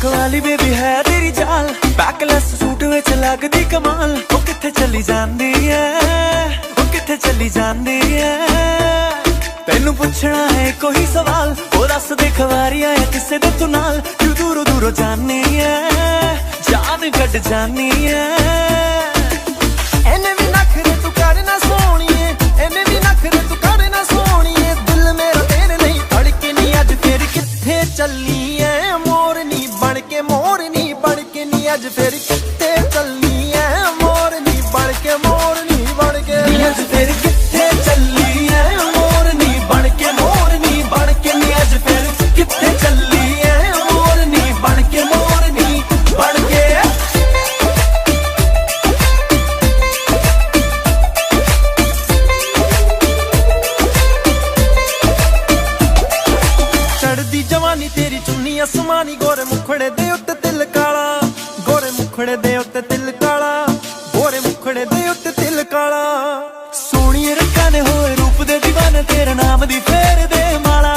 वाली बेबी है तेरी चाल बैकलेस सूट विच लगदी कमाल ओ किथे चली जांदी है ओ किथे चली जांदी है तेनू पुछना है कोई सवाल ओ दस दे खवारियां है किसे दे तू नाल क्यों दूरों दूरों जानी है जान कट जानी है एने भी नखरे तू कर ना सोहणीए एने भी नखरे तू कर ना सोहणीए दिल मेरा तेरे नहीं धड़के नहीं अज फिर किथे चली है मोरनी बनके मोरनी बनके नी अज फिर किथे चली है मोरनी बनके मोरनी बनके अज फिर किथे चली है मोरनी बनके नी अज फिर किथे चली है मोरनी बनके चढ़दी जवानी तेरी चुन्नी आसमानी गोरे मुखड़े दे उत्ते तिल काला गोरे मुखड़े दे उत्ते तिल काला गोरे मुखड़े दे उत्ते तिल काला सोहणिए रखा ने होए रूप दे दीवाने तेरे नाम दी फेर दे माला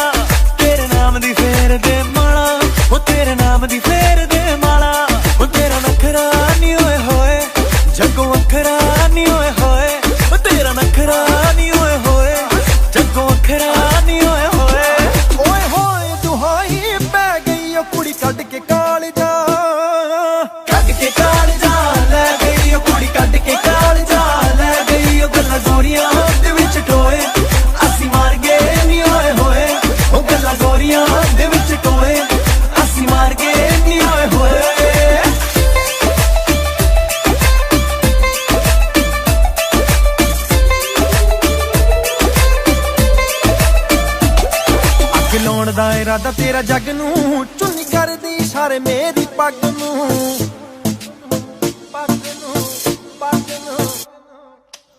तेरे नाम दी फेर दे माला ओ तेरे नाम दी फेर दे माला ओ तेरा नखरा नी होए जग्गों अखरा नी होए ओ तेरा नखरा नी होए जग्गों अखरा नी होए ओए होए दुहाई पै गई ओ कुड़ी कट के काल जा ले गई ओ कुड़ी कट के काल जा ले गई ओ गल्लां गोरियां दे विच टोए असी मार गए नी होए ओ गल्लां गोरियां दे विच टोए असी मार गए नी होए लाउण दा इरादा तेरा जग नूं चुन्नी करदी इशारे मेरी पग नूं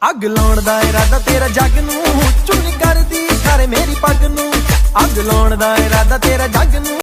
अग लाउण दा इरादा तेरा जग नूं चुन्नी करदी इशारे मेरी पग नूं अग लाउण दा इरादा तेरा जग नूं